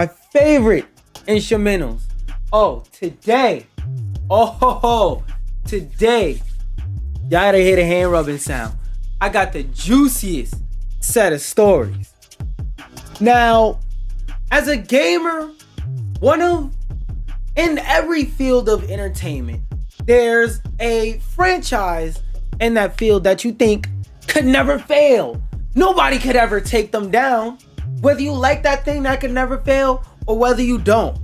My favorite instrumentals. Oh, today. Oh, today. Y'all gotta hear the hand rubbing sound. I got the juiciest set of stories. Now, as a gamer, in every field of entertainment, there's a franchise in that field that you think could never fail. Nobody could ever take them down. Whether you like that thing that could never fail or whether you don't.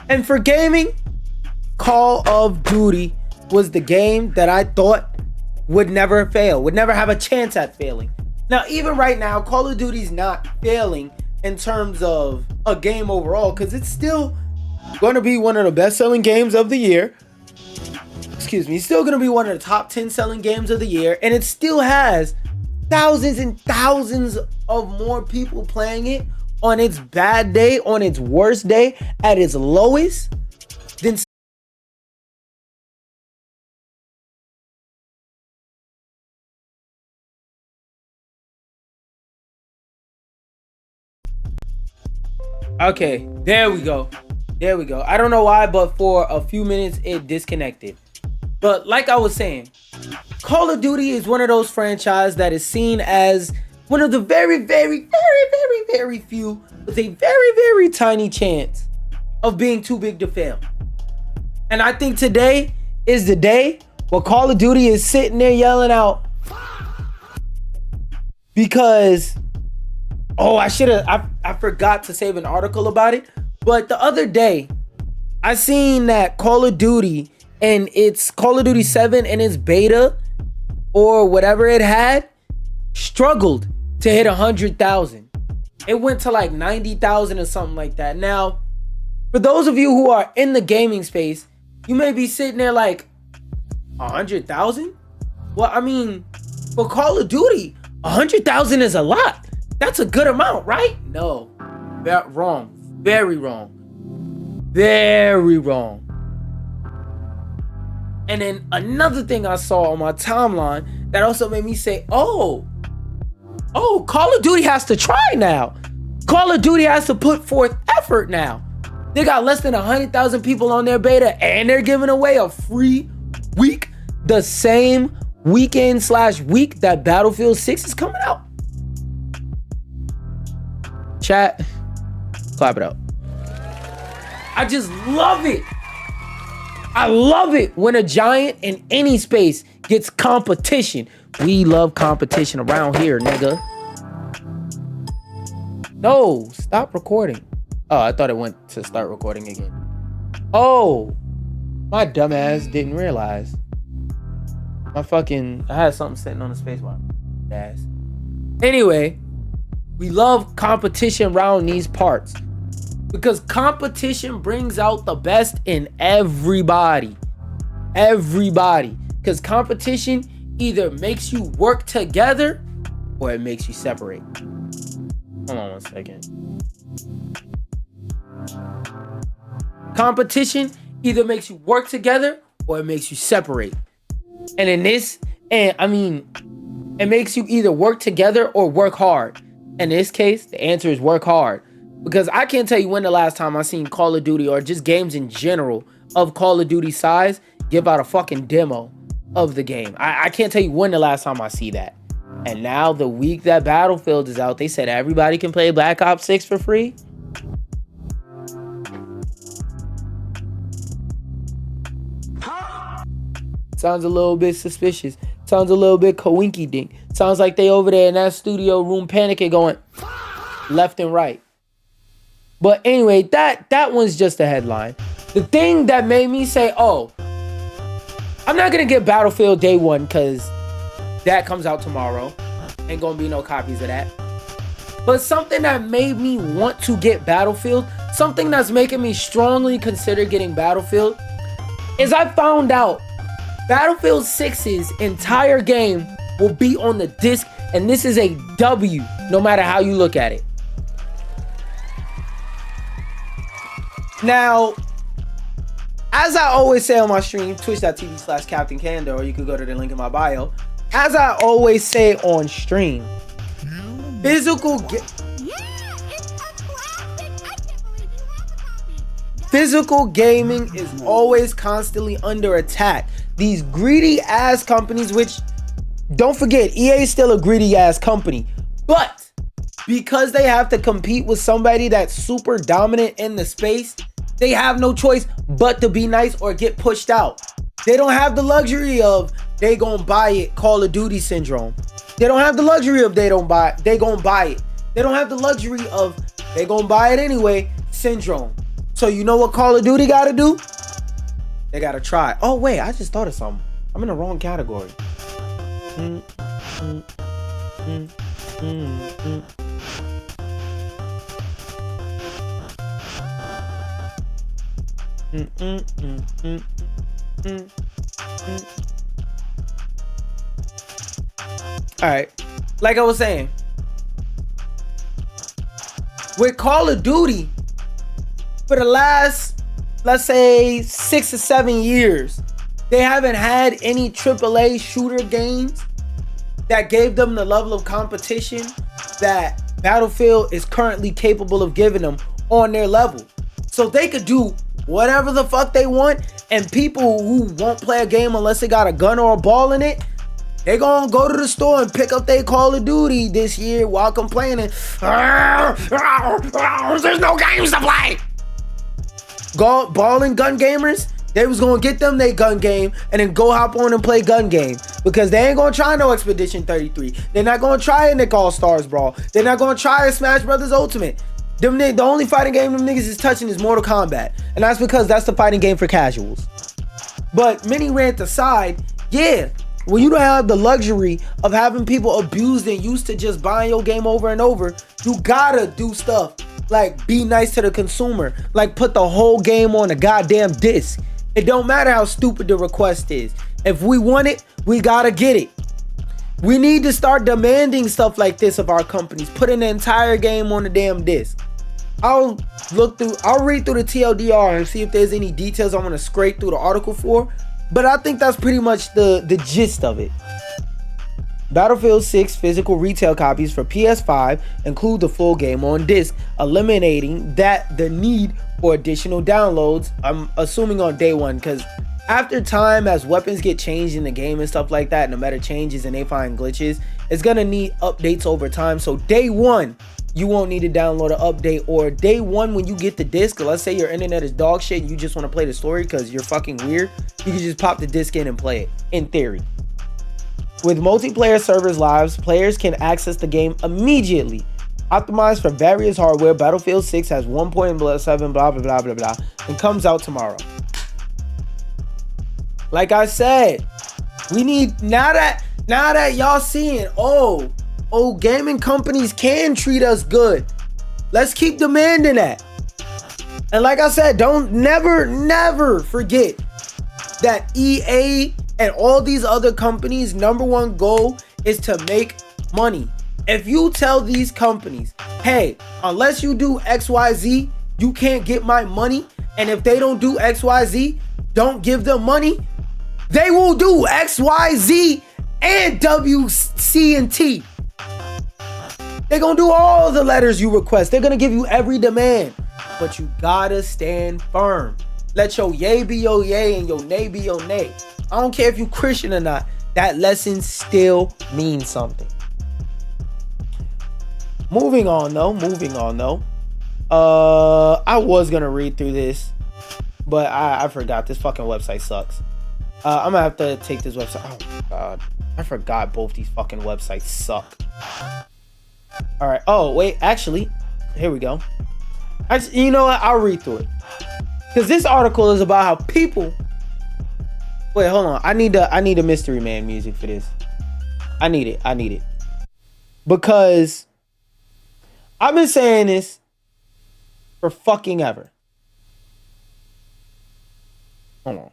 And for gaming, Call of Duty was the game that I thought would never fail, would never have a chance at failing. Now, even right now, Call of Duty's not failing in terms of a game overall, because it's still going to be one of the best-selling games of the year. Excuse me, it's still going to be one of the top 10 selling games of the year, and it still has thousands and thousands of more people playing it on its bad day, on its worst day, at its lowest, than okay, there we go. There we go. I don't know why, but for a few minutes it disconnected. But like I was saying, Call of Duty is one of those franchises that is seen as one of the very, very, very, very, very few with a very, very tiny chance of being too big to fail. And I think today is the day where Call of Duty is sitting there yelling out, because, oh, I forgot to save an article about it. But the other day, I seen that Call of Duty and its Call of Duty 7 and its beta or whatever it had struggled to hit 100,000. It went to like 90,000 or something like that. Now, for those of you who are in the gaming space, you may be sitting there like, 100,000? Well, I mean, for Call of Duty, 100,000 is a lot. That's a good amount, right? No, wrong. Very wrong. Very wrong. And then another thing I saw on my timeline that also made me say, oh, Call of Duty has to try now. Call of Duty has to put forth effort now. They got less than 100,000 people on their beta and they're giving away a free week the same weekend/week that Battlefield 6 is coming out. Chat, clap it up. I just love it. I love it when a giant in any space gets competition. We love competition around here, nigga. No, stop recording. Oh, I thought it went to start recording again. Oh, my dumbass didn't realize. I had something sitting on the spacebar. Ass. Anyway, we love competition around these parts because competition brings out the best in everybody. Everybody. Because competition either makes you work together or it makes you separate. Hold on one second. Competition either makes you work together or it makes you separate. And in this, it makes you either work together or work hard. In this case, the answer is work hard. Because I can't tell you when the last time I seen Call of Duty or just games in general of Call of Duty size give out a fucking demo of the game. I can't tell you when the last time I see that. And now the week that Battlefield is out, they said everybody can play Black Ops 6 for free. Sounds a little bit suspicious. Sounds a little bit coinky dink. Sounds like they over there in that studio room panicking going left and right. But anyway, that one's just a headline. The thing that made me say, oh, I'm not going to get Battlefield day one because that comes out tomorrow. Ain't going to be no copies of that. But something that made me want to get Battlefield, something that's making me strongly consider getting Battlefield, is I found out Battlefield 6's entire game will be on the disc, and this is a W, no matter how you look at it. Now, as I always say on my stream, twitch.tv/QaptainSlander, or you could go to the link in my bio. As I always say on stream, physical Physical gaming is always constantly under attack. These greedy ass companies, which don't forget, EA is still a greedy ass company, but because they have to compete with somebody that's super dominant in the space, they have no choice but to be nice or get pushed out. They don't have the luxury of they gonna buy it Call of Duty syndrome. They don't have the luxury of they gonna buy it. They don't have the luxury of they gonna buy it anyway syndrome. So you know what Call of Duty gotta do? They gotta try. Oh wait, I just thought of something. I'm in the wrong category. All right, like I was saying, with Call of Duty, for the last, let's say, 6 or 7 years, they haven't had any AAA shooter games that gave them the level of competition that Battlefield is currently capable of giving them on their level. So they could do whatever the fuck they want, and people who won't play a game unless they got a gun or a ball in it, they gonna go to the store and pick up their Call of Duty this year while complaining, there's no games to play. Ball and gun gamers, they was gonna get them their gun game and then go hop on and play gun game, because they ain't gonna try no Expedition 33. They're not gonna try a Nick All-Stars Brawl. They're not gonna try a Smash Brothers Ultimate. The only fighting game them niggas is touching is Mortal Kombat, and that's because that's the fighting game for casuals. But mini rant aside, yeah, when you don't have the luxury of having people abused and used to just buying your game over and over, you gotta do stuff like be nice to the consumer, like put the whole game on a goddamn disc. It don't matter how stupid the request is. If we want it, we gotta get it. We need to start demanding stuff like this of our companies, putting the entire game on the damn disc. I'll read through the TLDR and see if there's any details I want to scrape through the article for, but I think that's pretty much the gist of it. Battlefield 6 physical retail copies for PS5 include the full game on disc, eliminating the need for additional downloads, I'm assuming on day one, because after time, as weapons get changed in the game and stuff like that, and the meta changes and they find glitches, it's gonna need updates over time. So day one, you won't need to download an update, or day one when you get the disc, let's say your internet is dog shit and you just want to play the story because you're fucking weird, you can just pop the disc in and play it, in theory. With multiplayer servers live, players can access the game immediately. Optimized for various hardware, Battlefield 6 has 1.7 blah blah blah blah blah and comes out tomorrow. Like I said, we need, now that y'all seeing, oh, gaming companies can treat us good, let's keep demanding that. And like I said, never forget that EA and all these other companies' number one goal is to make money. If you tell these companies, hey, unless you do XYZ, you can't get my money, and if they don't do XYZ, don't give them money, they will do XYZ and W, C, and T. They're gonna do all the letters you request. They're gonna give you every demand, but you gotta stand firm. Let your yay be your yay and your nay be your nay. I don't care if you Christian or not. That lesson still means something. Moving on though. I was gonna read through this, but I forgot. This fucking website sucks. I'm gonna have to take this website. Oh my god, I forgot both these fucking websites suck. All right. Oh wait, actually, here we go. You know what? I'll read through it, because this article is about how people. Wait, hold on. I need a Mystery Man music for this. I need it because I've been saying this for fucking ever. Hold on.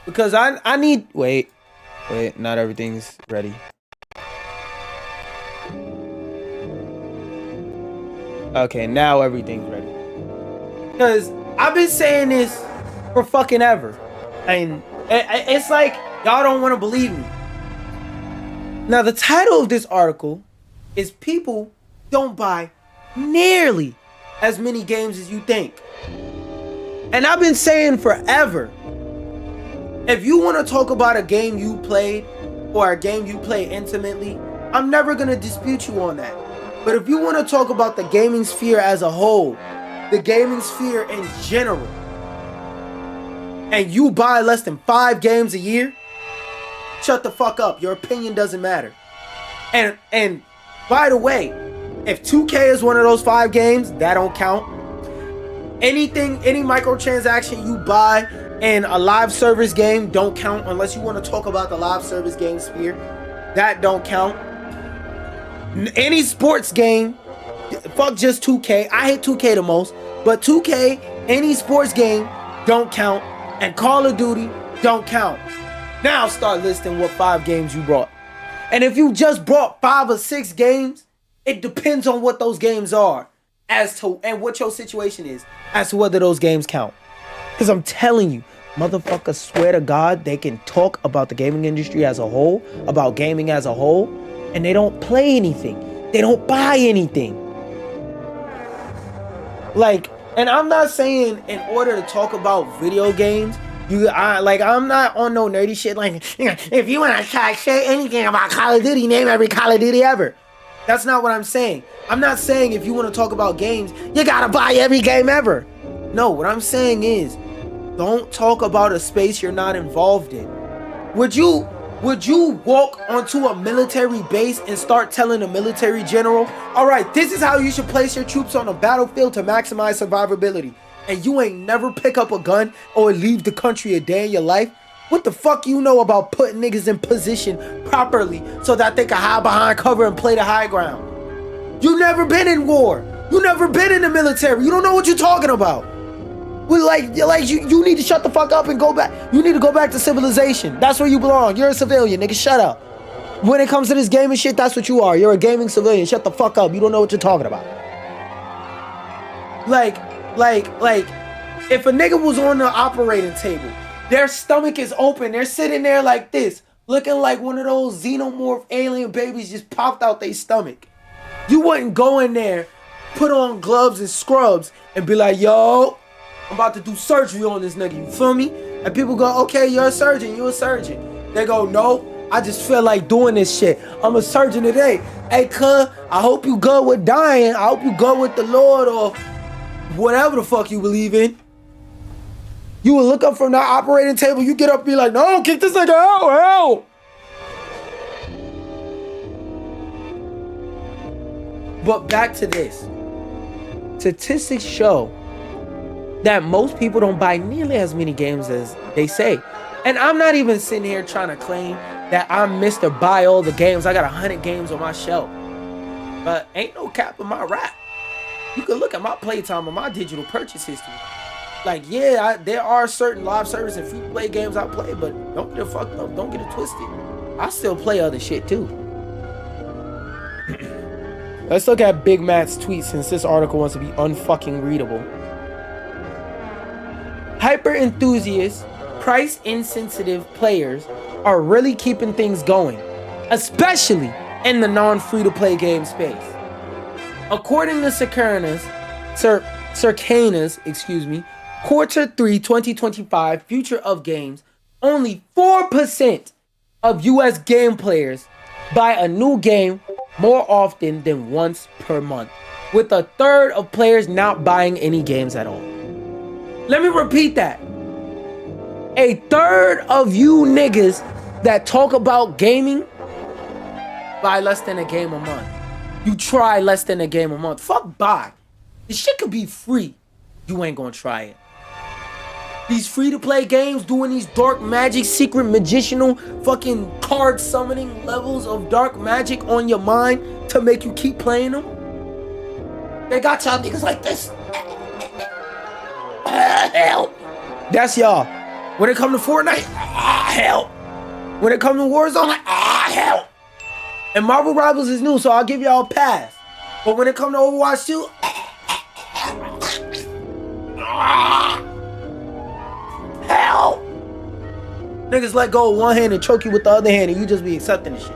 Because I need, wait, not everything's ready. Okay, now everything's ready. Because I've been saying this for fucking ever. And it's like y'all don't want to believe me. Now, the title of this article is People Don't Buy Nearly as many games as you think. And I've been saying forever, if you want to talk about a game you played or a game you play intimately, I'm never going to dispute you on that. But if you want to talk about the gaming sphere as a whole, the gaming sphere in general, and you buy less than 5 games a year, shut the fuck up. Your opinion doesn't matter. And by the way, if 2K is one of those 5 games, that don't count. Any microtransaction you buy in a live service game don't count unless you want to talk about the live service game sphere. That don't count. Any sports game, fuck just 2K. I hate 2K the most, but 2K, any sports game don't count, and Call of Duty don't count. Now start listing what 5 games you brought. And if you just brought 5 or 6 games, it depends on what those games are and what your situation is as to whether those games count. Because I'm telling you, motherfuckers swear to God they can talk about the gaming industry as a whole, about gaming as a whole, and they don't play anything. They don't buy anything. Like, and I'm not saying in order to talk about video games, I'm not on no nerdy shit like, if you want to say anything about Call of Duty, name every Call of Duty ever. That's not what I'm saying. I'm not saying if you want to talk about games, you gotta buy every game ever. No, what I'm saying is, don't talk about a space you're not involved in. Would you walk onto a military base and start telling a military general, all right, this is how you should place your troops on a battlefield to maximize survivability, and you ain't never pick up a gun or leave the country a day in your life? What the fuck you know about putting niggas in position properly so that they can hide behind cover and play the high ground? You never been in war. You never been in the military. You don't know what you're talking about. You need to shut the fuck up and go back. You need to go back to civilization. That's where you belong. You're a civilian, nigga. Shut up. When it comes to this gaming shit, that's what you are. You're a gaming civilian. Shut the fuck up. You don't know what you're talking about. Like, if a nigga was on the operating table, their stomach is open, they're sitting there like this, looking like one of those xenomorph alien babies just popped out their stomach. You wouldn't go in there, put on gloves and scrubs, and be like, yo, I'm about to do surgery on this nigga, you feel me? And people go, okay, you're a surgeon, you're a surgeon. They go, no, I just feel like doing this shit. I'm a surgeon today. Hey, cuz, I hope you good with dying. I hope you good with the Lord or whatever the fuck you believe in. You would look up from that operating table, you get up and be like, no, kick this nigga out, hell. But back to this. Statistics show that most people don't buy nearly as many games as they say. And I'm not even sitting here trying to claim that I'm Mr. Buy all the games. I got 100 games on my shelf. But ain't no cap in my rap. You can look at my playtime on my digital purchase history. Like, yeah, there are certain live service and free-to-play games I play, but don't get it fucked up. Don't get it twisted. I still play other shit, too. Let's look at Big Matt's tweet since this article wants to be unfucking readable. Hyper-enthusiast, price-insensitive players are really keeping things going, especially in the non-free-to-play game space. According to Circana's, Quarter 3 2025 Future of Games, only 4% of US game players buy a new game more often than once per month, with a third of players not buying any games at all. Let me repeat that. A third of you niggas that talk about gaming buy less than a game a month. You try less than a game a month. Fuck buy. This shit could be free. You ain't gonna try it. These free-to-play games doing these dark magic, secret magicianal, fucking card summoning levels of dark magic on your mind to make you keep playing them. They got y'all niggas like this. Help. That's y'all. When it come to Fortnite, help. When it come to Warzone, help. And Marvel Rivals is new, so I'll give y'all a pass. But when it come to Overwatch 2, help! Niggas let go with one hand and choke you with the other hand and you just be accepting the shit.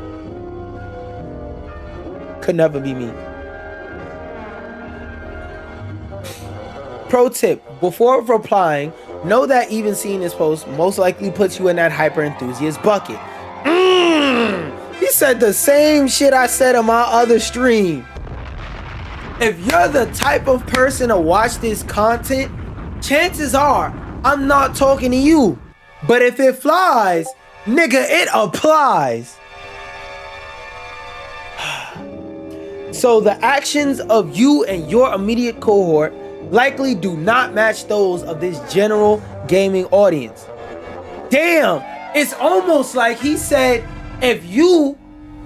Could never be me. Pro tip, before replying, know that even seeing this post most likely puts you in that hyper enthusiast bucket. He said the same shit I said on my other stream. If you're the type of person to watch this content, chances are I'm not talking to you. But if it flies, nigga, it applies. So the actions of you and your immediate cohort likely do not match those of this general gaming audience. Damn, it's almost like he said, if you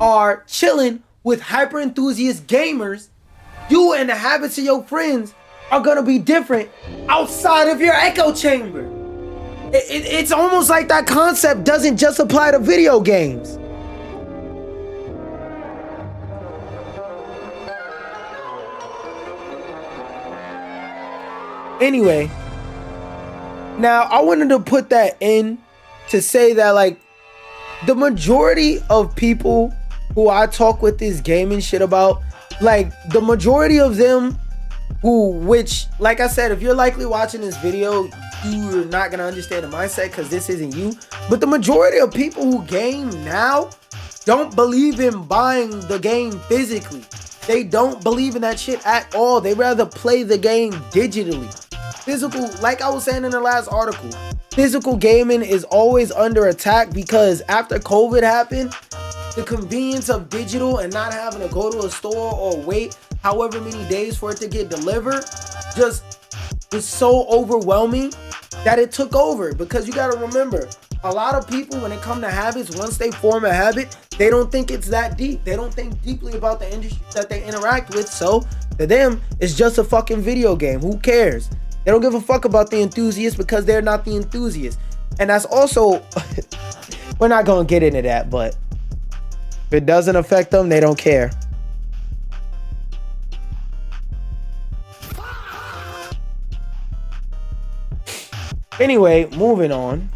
are chilling with hyper enthusiast gamers, you and the habits of your friends are gonna be different outside of your echo chamber. It's almost like that concept doesn't just apply to video games. Anyway, now I wanted to put that in to say that, like, the majority of people who I talk with this gaming shit about, like, the majority of them which, like I said, if you're likely watching this video, you're not gonna understand the mindset because this isn't you. But the majority of people who game now don't believe in buying the game physically. They don't believe in that shit at all. They rather play the game digitally. Physical, like I was saying in the last article, physical gaming is always under attack because after COVID happened, the convenience of digital and not having to go to a store or wait however many days for it to get delivered just was so overwhelming that it took over. Because you got to remember, a lot of people, when it comes to habits, once they form a habit, they don't think it's that deep. They don't think deeply about the industry that they interact with. So to them, it's just a fucking video game. Who cares? They don't give a fuck about the enthusiasts because they're not the enthusiasts. And that's also, we're not going to get into that, but if it doesn't affect them, they don't care. Anyway, moving on.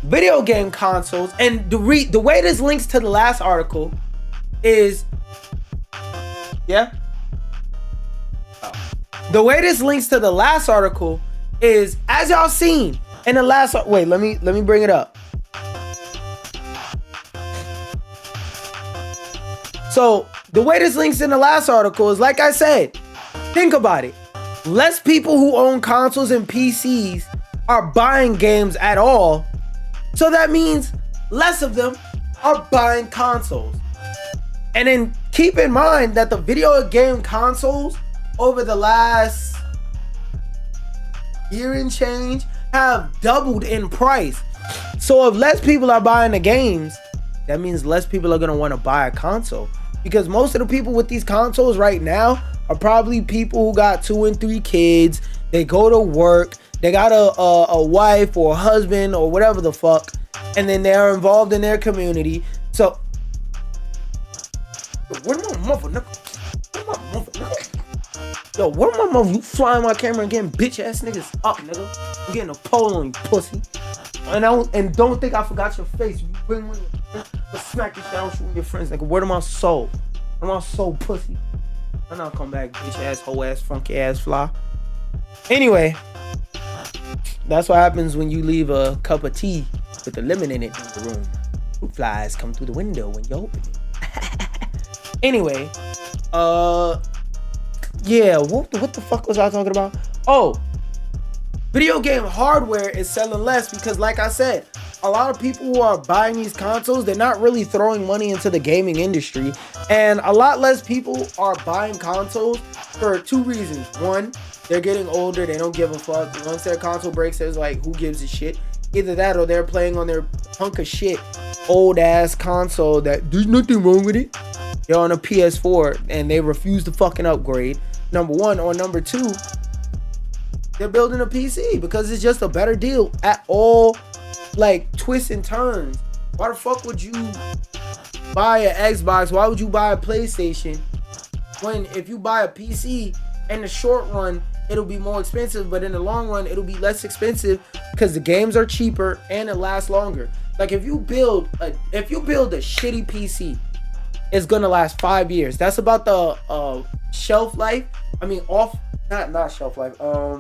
Video game consoles, and the way this links to the last article is, yeah? The way this links to the last article is, as y'all seen in the last, wait, let me bring it up. So the way this links in the last article is, like I said, think about it. Less people who own consoles and PCs are buying games at all. So that means less of them are buying consoles. And then keep in mind that the video game consoles over the last year and change have doubled in price. So if less people are buying the games, that means less people are going to want to buy a console. Because most of the people with these consoles right now are probably people who got 2 and 3 kids. They go to work. They got a wife or a husband or whatever the fuck. And then they're involved in their community. So, where my mother, nigga? Where my mother, nigga? Yo, where my mother? You flying my camera and getting bitch ass niggas up, nigga. You getting a pole on you, pussy. And don't think I forgot your face. You bring one, smack this down, shoot your friends, nigga. Where to my soul? Where my soul, pussy? And I'll come back, bitch ass, hoe ass, funky ass fly. Anyway, that's what happens when you leave a cup of tea with a lemon in it in the room. Fruit flies come through the window when you open it. Anyway, yeah, what the fuck was I talking about? Oh, video game hardware is selling less because, like I said, a lot of people who are buying these consoles, they're not really throwing money into the gaming industry. And a lot less people are buying consoles for 2 reasons. One, they're getting older, they don't give a fuck. Once their console breaks, it's like, who gives a shit? Either that or they're playing on their hunk of shit old ass console that there's nothing wrong with it. They're on a PS4 and they refuse to fucking upgrade. Number one. Or number two, they're building a PC because it's just a better deal at all, like, twists and turns. Why the fuck would you buy an Xbox? Why would you buy a PlayStation when if you buy a PC, in the short run it'll be more expensive, but in the long run it'll be less expensive because the games are cheaper and it lasts longer. Like, if you build a shitty PC, it's gonna last 5 years. That's about the shelf life. I mean, not shelf life. I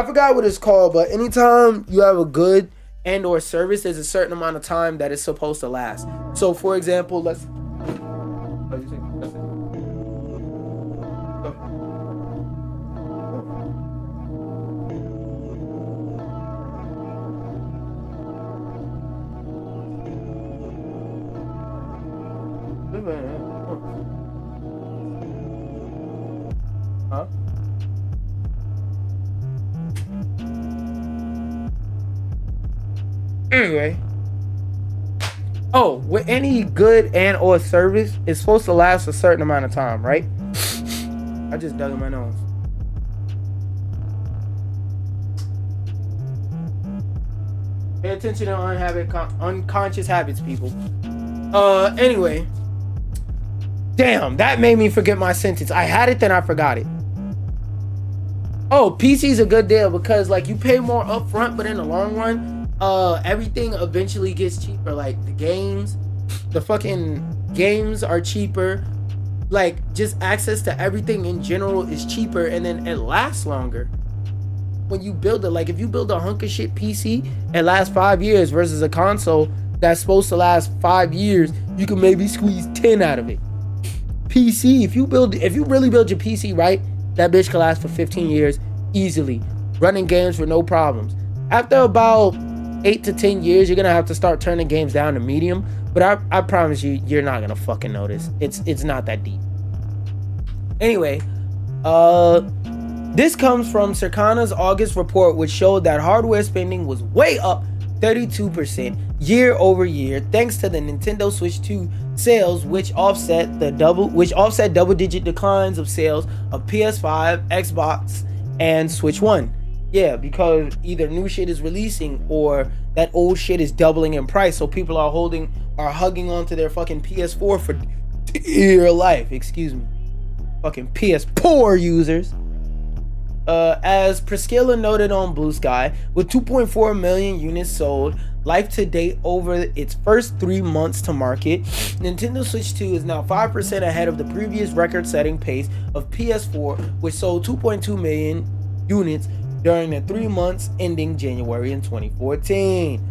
forgot what it's called, but anytime you have a good and or service, there's a certain amount of time that it's supposed to last. So, for example, let's. Huh? Anyway. Oh, with any good and or service, it's supposed to last a certain amount of time, right? I just dug in my nose. Pay attention to unconscious habits, people. Anyway. Damn, that made me forget my sentence. I had it, then I forgot it. Oh, PC's a good deal because like you pay more upfront, but in the long run, everything eventually gets cheaper. Like the fucking games are cheaper. Like just access to everything in general is cheaper, and then it lasts longer. When you build it, like if you build a hunk of shit PC, it lasts 5 years versus a console that's supposed to last 5 years. You can maybe squeeze 10 out of it. PC, if you really build your PC right, that bitch can last for 15 years easily, running games for no problems. After about 8 to 10 years, you're gonna have to start turning games down to medium, but I promise you, you're not gonna fucking notice. It's not that deep. Anyway, this comes from Circana's August report, which showed that hardware spending was way up 32% year over year, thanks to the Nintendo Switch 2 sales, which offset double-digit declines of sales of PS5, Xbox, and Switch 1. Yeah, because either new shit is releasing or that old shit is doubling in price, so people are hugging onto their fucking PS4 for dear life. Excuse me, fucking PS4 users. As Priscilla noted on Blue Sky, with 2.4 million units sold life to date over its first 3 months to market, Nintendo Switch 2 is now 5% ahead of the previous record-setting pace of PS4, which sold 2.2 million units during the 3 months ending January in 2014.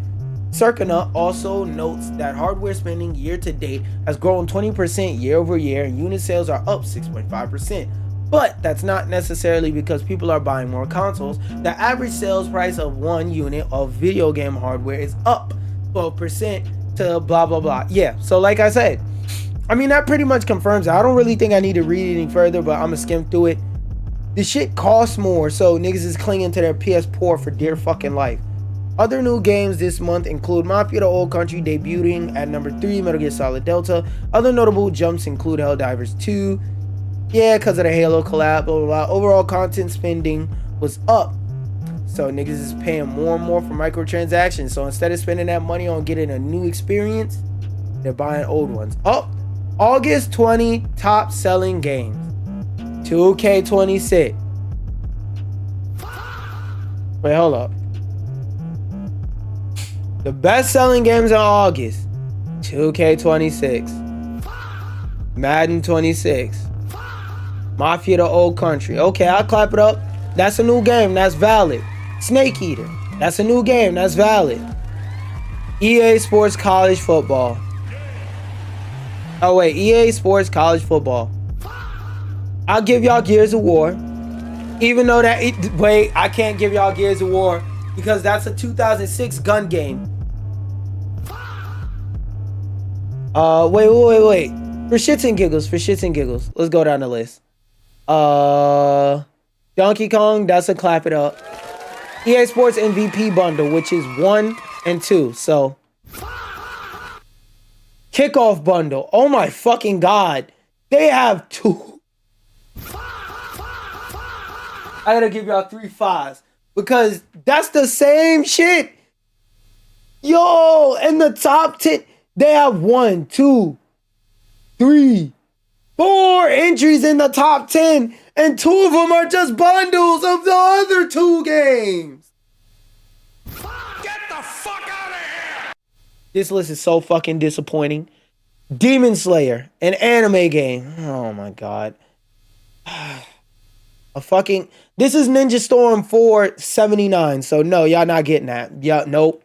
Circana also notes that hardware spending year to date has grown 20% year over year, and unit sales are up 6.5%. But that's not necessarily because people are buying more consoles. The average sales price of one unit of video game hardware is up 12% to blah blah blah. Yeah, so like I said, I mean that pretty much confirms it. I don't really think I need to read any further, but I'm gonna skim through it. The shit costs more, so niggas is clinging to their PS4 for dear fucking life. Other new games this month include Mafia: The Old Country debuting at number 3, Metal Gear Solid Delta. Other notable jumps include Helldivers 2. Yeah, because of the Halo collab, blah, blah, blah. Overall content spending was up. So niggas is paying more and more for microtransactions. So instead of spending that money on getting a new experience, they're buying old ones. Oh, August 20 top selling games. 2K26. Wait, hold up. The best selling games in August. 2K26. Madden 26. Mafia: The Old Country. Okay, I'll clap it up. That's a new game. That's valid. Snake Eater. That's a new game. That's valid. EA Sports College Football. Oh, wait. EA Sports College Football. I'll give y'all Gears of War. Even though wait, I can't give y'all Gears of War because that's a 2006 gun game. Wait. For shits and giggles. Let's go down the list. Donkey Kong, that's a clap it up. EA Sports MVP bundle, which is 1 and 2. So Kickoff bundle. Oh my fucking god. They have 2. I gotta give y'all 3 5s because that's the same shit. Yo, in the top 10, they have 1, 2, 3, 4 entries in the top 10, and 2 of them are just bundles of the other 2 games. Get the fuck out of here! This list is so fucking disappointing. Demon Slayer, an anime game. Oh my god. This is Ninja Storm 479. So no, y'all not getting that. Yeah, nope.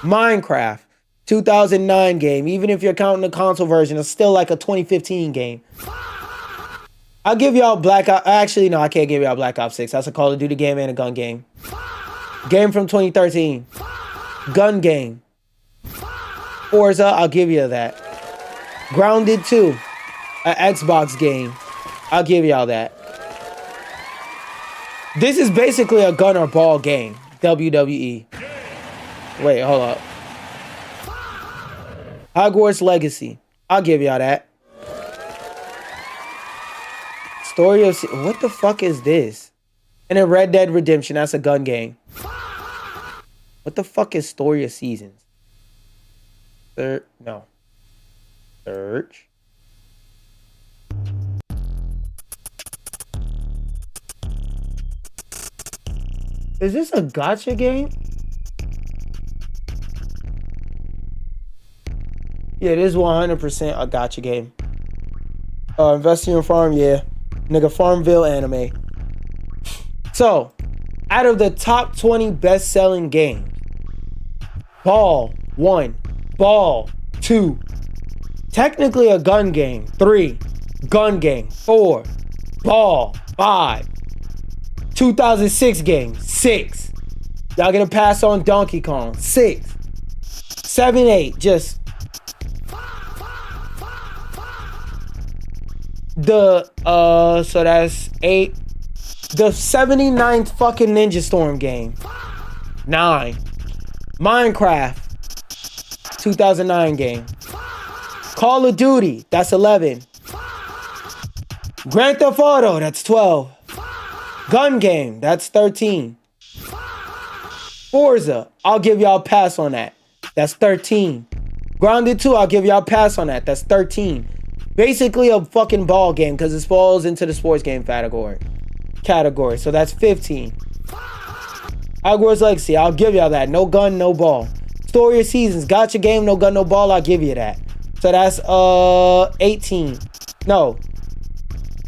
Minecraft, 2009 game. Even if you're counting the console version, it's still like a 2015 game. I'll give y'all Black Ops. Actually, no, I can't give y'all Black Ops 6. That's a Call of Duty game and a gun game. Game from 2013. Gun game. Forza, I'll give you that. Grounded 2, an Xbox game. I'll give y'all that. This is basically a gun or ball game. WWE. Wait, hold up. Hogwarts Legacy. I'll give y'all that. Story of... What the fuck is this? And then Red Dead Redemption. That's a gun game. What the fuck is Story of Seasons? No. Search. Is this a gacha game? Yeah, it is 100% a gacha game. Investing in farm, yeah. Nigga, Farmville anime. So, out of the top 20 best-selling games, Ball, 1. Ball, 2. Technically a gun game, 3. Gun game, 4. Ball, 5. 2006 game, 6. Y'all gonna pass on Donkey Kong, 6. 7, 8, just... so that's 8. The 79th fucking Ninja Storm game, 9. Minecraft, 2009 game. Call of Duty, that's 11. Grand Theft Auto, that's 12. Gun game, that's 13. Forza, I'll give y'all a pass on that. That's 13. Grounded 2, I'll give y'all a pass on that. That's 13. Basically a fucking ball game because it falls into the sports game category. So that's 15. Hogwarts Legacy, I'll give y'all that. No gun, no ball. Story of Seasons, gacha game, no gun, no ball, I'll give you that. So that's 18. No.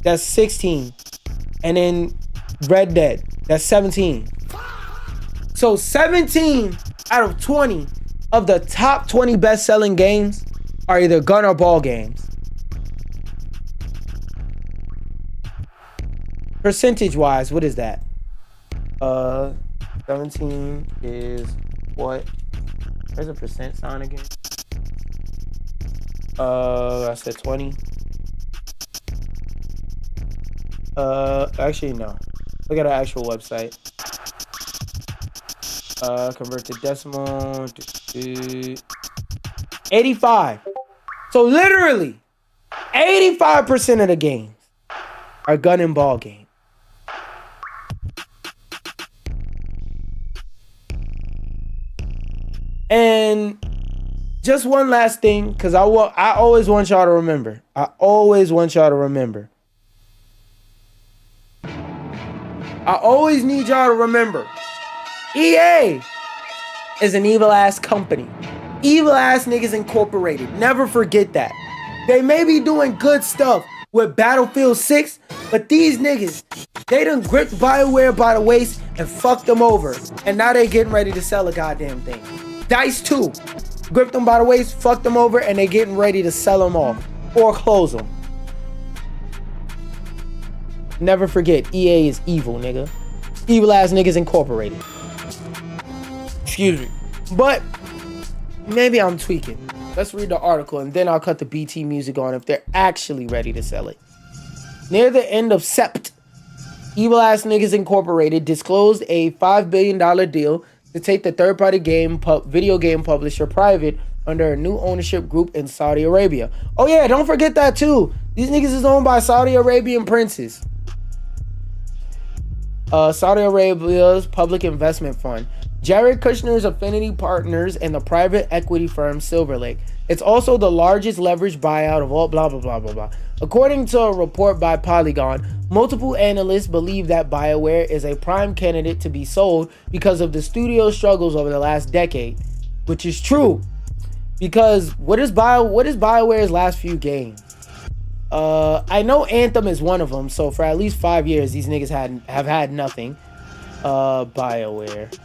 That's 16. And then Red Dead, that's 17. So 17 out of 20 of the top 20 best-selling games are either gun or ball games. Percentage-wise, what is that? 17 is what? Where's the percent sign again? I said 20. Actually, no. Look at our actual website. Convert to decimal. 85. So literally, 85% of the games are gun and ball games. And just one last thing, because I always want y'all to remember. I always need y'all to remember. EA is an evil ass company. Evil ass niggas incorporated. Never forget that. They may be doing good stuff with Battlefield 6, but these niggas, they done gripped BioWare by the waist and fucked them over. And now they getting ready to sell a goddamn thing. DICE 2, gripped them by the waist, fucked them over, and they getting ready to sell them off or close them. Never forget, EA is evil, nigga. Evil ass niggas incorporated. Excuse me. But maybe I'm tweaking. Let's read the article and then I'll cut the BT music on if they're actually ready to sell it. Near the end of Sept, Evil Ass Niggas Incorporated disclosed a $5 billion deal to take the third-party video game publisher private under a new ownership group in Saudi Arabia. Oh yeah, don't forget that too. These niggas is owned by Saudi Arabian princes. Saudi Arabia's public investment fund, Jared Kushner's affinity partners, and the private equity firm Silver Lake. It's also the largest leveraged buyout of all blah blah blah blah blah. According to a report by Polygon, multiple analysts believe that BioWare is a prime candidate to be sold because of the studio's struggles over the last decade, which is true. Because what is BioWare's last few games? I know Anthem is one of them. So for at least 5 years, these niggas have had nothing. BioWare.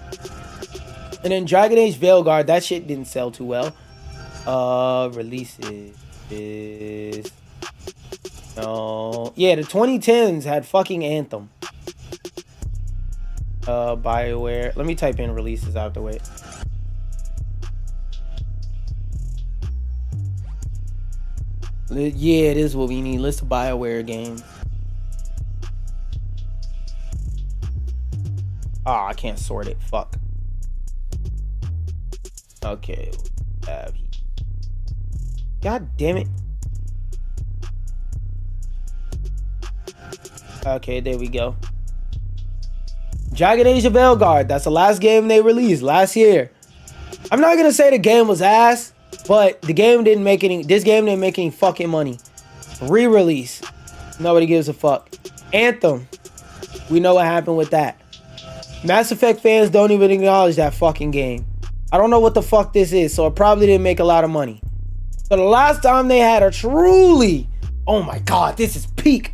And then Dragon Age Veilguard, that shit didn't sell too well. Releases is... No. Yeah, the 2010s had fucking Anthem. BioWare. Let me type in releases out the way. Yeah, it is what we need. List of BioWare games. I can't sort it. Fuck. Okay. God damn it. Okay, there we go. Dragon Age of Veilguard. That's the last game they released last year. I'm not gonna say the game was ass, but the game didn't make any. This game didn't make any fucking money. Re-release. Nobody gives a fuck. Anthem. We know what happened with that. Mass Effect fans don't even acknowledge that fucking game. I don't know what the fuck this is, so it probably didn't make a lot of money. So the last time they had a truly, oh my god, this is peak.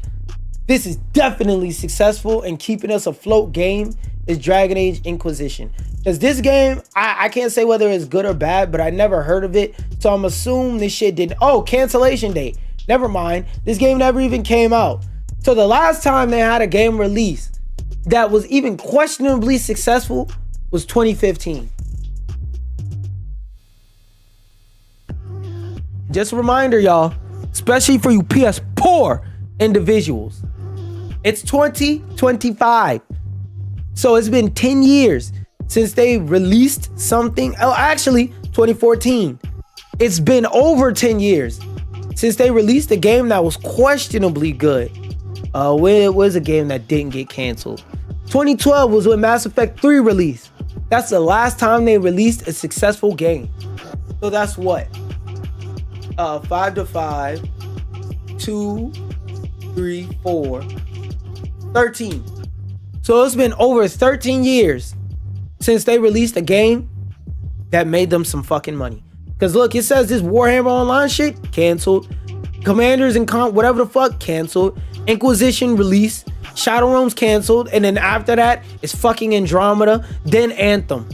This is definitely successful and keeping us afloat game is Dragon Age Inquisition. Because this game, I can't say whether it's good or bad, but I never heard of it. So I'm assuming this shit didn't. Oh, cancellation date. Never mind. This game never even came out. So the last time they had a game released that was even questionably successful was 2015. Just a reminder, y'all, especially for you PS poor individuals. It's 2025. So it's been 10 years since they released something. Oh, actually, 2014. It's been over 10 years since they released a game that was questionably good. Where was a game that didn't get canceled? 2012 was when Mass Effect 3 released. That's the last time they released a successful game. So that's what? 5 to 5, 2, 3, 4, 13. So it's been over 13 years since they released a game that made them some fucking money. Because look, it says this Warhammer Online shit, canceled. Commanders and whatever the fuck, canceled. Inquisition release. Shadowrun's canceled. And then after that, it's fucking Andromeda. Then Anthem.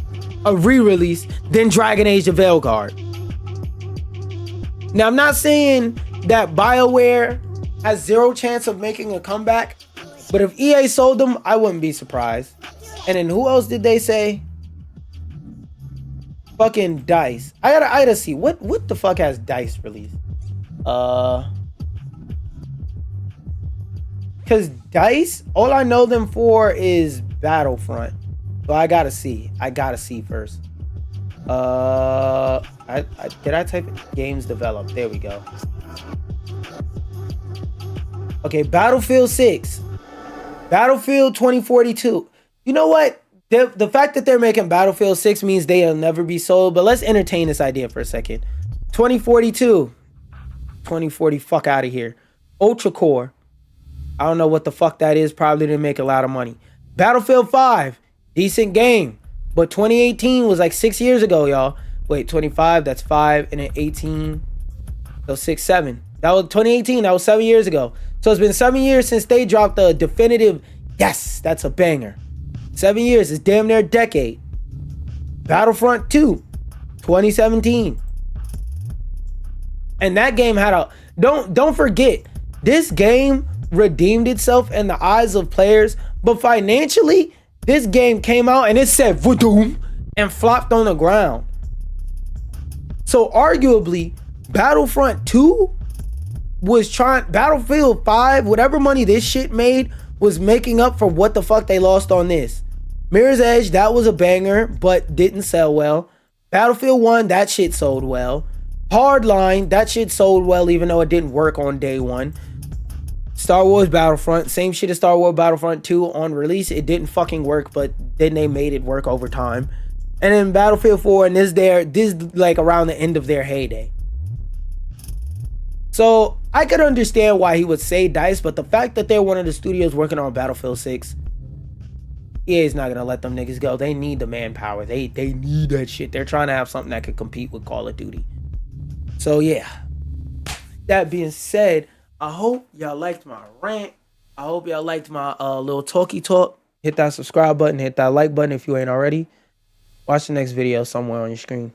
A re-release. Then Dragon Age of Veilguard. Now, I'm not saying that BioWare has zero chance of making a comeback. But if EA sold them, I wouldn't be surprised. And then who else did they say? Fucking DICE. I gotta see. What the fuck has DICE released? Because DICE, all I know them for is Battlefront. So I gotta see. I gotta see first. Did I type it? Games developed. There we go. Okay, Battlefield 6. Battlefield 2042. You know what? The fact that they're making Battlefield 6 means they'll never be sold. But let's entertain this idea for a second. 2042. 2040. Fuck out of here. Ultra Core. I don't know what the fuck that is. Probably didn't make a lot of money. Battlefield 5. Decent game. But 2018 was like 6 years ago, y'all. Wait, 25. That's 5. And then 18. So 6, 7. That was 2018. That was 7 years ago. So it's been 7 years since they dropped the definitive. Yes, that's a banger. 7 years. It's damn near a decade. Battlefront 2. 2017. And that game had a... Don't forget. This game redeemed itself in the eyes of players. But financially, this game came out and it said Vadoom and flopped on the ground. So arguably, Battlefront 2 was trying... Battlefield 5, whatever money this shit made, was making up for what the fuck they lost on this. Mirror's Edge, that was a banger, but didn't sell well. Battlefield 1, that shit sold well. Hardline, that shit sold well, even though it didn't work on day one. Star Wars Battlefront, same shit as Star Wars Battlefront 2 on release. It didn't fucking work, but then they made it work over time. And then Battlefield 4, and this like around the end of their heyday. So I could understand why he would say DICE, but the fact that they're one of the studios working on Battlefield 6, EA's not gonna let them niggas go. They need the manpower. They need that shit. They're trying to have something that could compete with Call of Duty. So yeah, that being said, I hope y'all liked my rant. I hope y'all liked my little talky talk. Hit that subscribe button, hit that like button if you ain't already. Watch the next video somewhere on your screen.